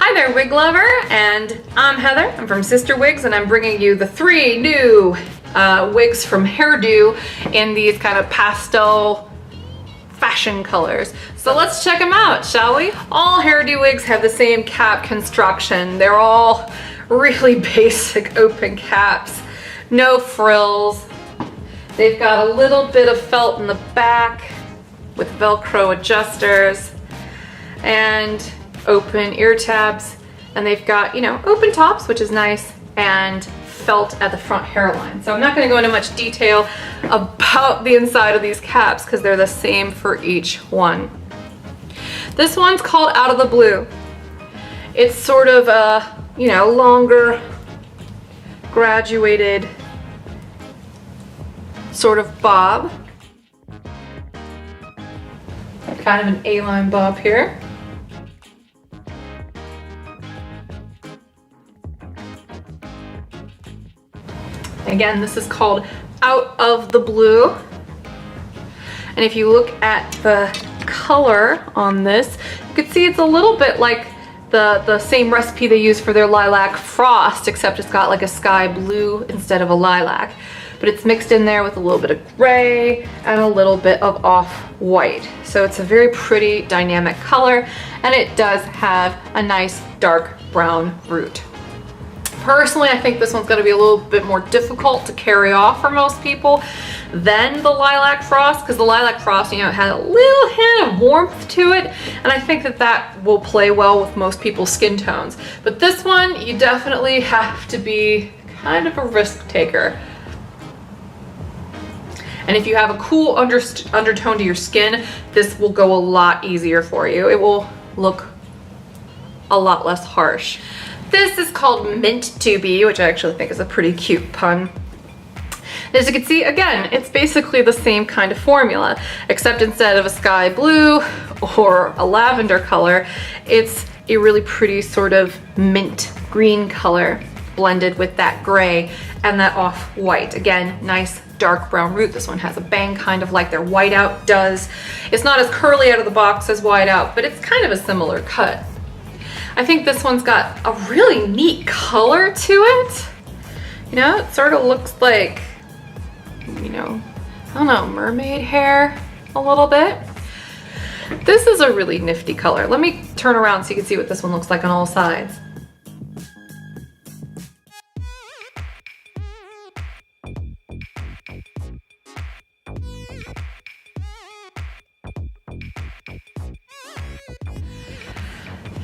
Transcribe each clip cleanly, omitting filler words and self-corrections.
Hi there, wig lover, and I'm Heather. I'm from CysterWigs, and I'm bringing you the 3 new wigs from HairDo in these kind of pastel fashion colors. So let's check them out, shall we? All HairDo wigs have the same cap construction. They're all really basic open caps, no frills. They've got a little bit of felt in the back with Velcro adjusters and open ear tabs, and they've got, you know, open tops, which is nice, and felt at the front hairline. So I'm not going to go into much detail about the inside of these caps because they're the same for each one. This one's called Out of the Blue. It's sort of a, you know, longer graduated sort of bob. Kind of an A-line bob here. Again, this is called Out of the Blue. And if you look at the color on this, you can see it's a little bit like the same recipe they use for their lilac frost, except it's got like a sky blue instead of a lilac. But it's mixed in there with a little bit of gray and a little bit of off-white. So it's a very pretty dynamic color, and it does have a nice dark brown root. Personally, I think this one's going to be a little bit more difficult to carry off for most people than the lilac frost, because the lilac frost, you know, it had a little hint of warmth to it, and I think that that will play well with most people's skin tones. But this one, you definitely have to be kind of a risk taker. And if you have a cool undertone to your skin, this will go a lot easier for you. It will look a lot less harsh. This is called Mint to Be, which I actually think is a pretty cute pun. As you can see, again, it's basically the same kind of formula, except instead of a sky blue or a lavender color, it's a really pretty sort of mint green color blended with that gray and that off-white. Again, nice dark brown root. This one has a bang, kind of like their whiteout does. It's not as curly out of the box as whiteout, but it's kind of a similar cut. I think this one's got a really neat color to it. You know, it sort of looks like, you know, I don't know, mermaid hair a little bit. This is a really nifty color. Let me turn around so you can see what this one looks like on all sides.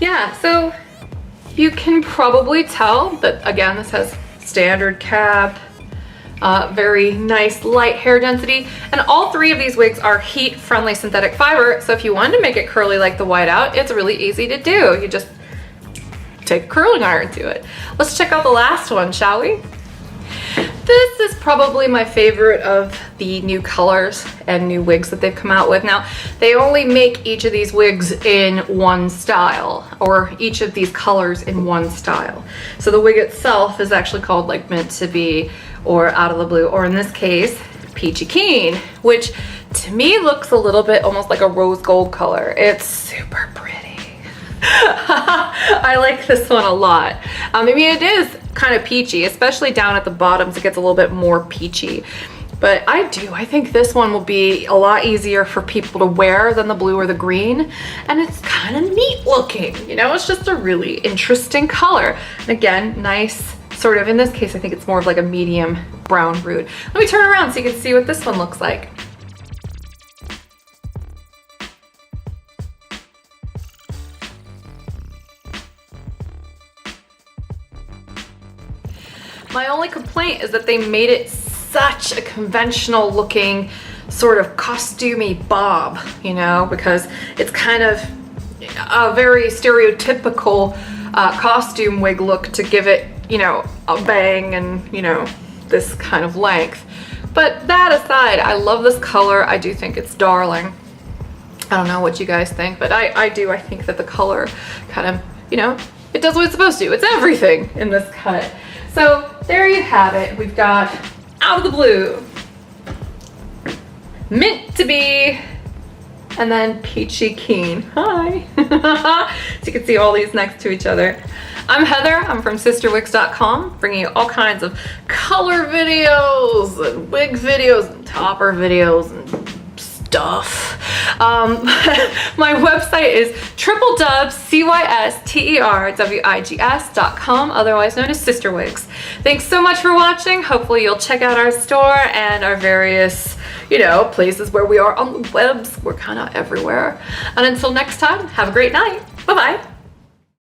Yeah, so you can probably tell that, again, this has standard cap, very nice light hair density, and all 3 of these wigs are heat-friendly synthetic fiber, so if you wanted to make it curly like the whiteout, it's really easy to do. You just take a curling iron to it. Let's check out the last one, shall we? This is probably my favorite of the new colors and new wigs that they've come out with. Now, they only make each of these wigs in one style, or each of these colors in one style. So the wig itself is actually called like Mint to Be, or Out of the Blue, or in this case, Peachy Keen, which to me looks a little bit almost like a rose gold color. It's super pretty. I like this one a lot. I mean, it is kind of peachy, especially down at the bottoms. It gets a little bit more peachy. But I think this one will be a lot easier for people to wear than the blue or the green. And it's kind of neat looking. You know, it's just a really interesting color. And again, nice sort of, in this case, I think it's more of like a medium brown root. Let me turn around so you can see what this one looks like. My only complaint is that they made it such a conventional looking sort of costumey bob, you know, because it's kind of a very stereotypical costume wig look to give it, you know, a bang and, you know, this kind of length. But that aside, I love this color. I do think it's darling. I don't know what you guys think, but I think that the color kind of, you know, it does what it's supposed to. It's everything in this cut. So there you have it. We've got Out of the Blue, Mint to Be, and then Peachy Keen. Hi. So you can see all these next to each other. I'm Heather. I'm from CysterWigs.com, bringing you all kinds of color videos and wig videos and topper videos and stuff. My website is www.cysterwigs.com, otherwise known as CysterWigs. Thanks so much for watching. Hopefully you'll check out our store and our various, places where we are on the webs. We're kind of everywhere. And until next time, have a great night. Bye-bye.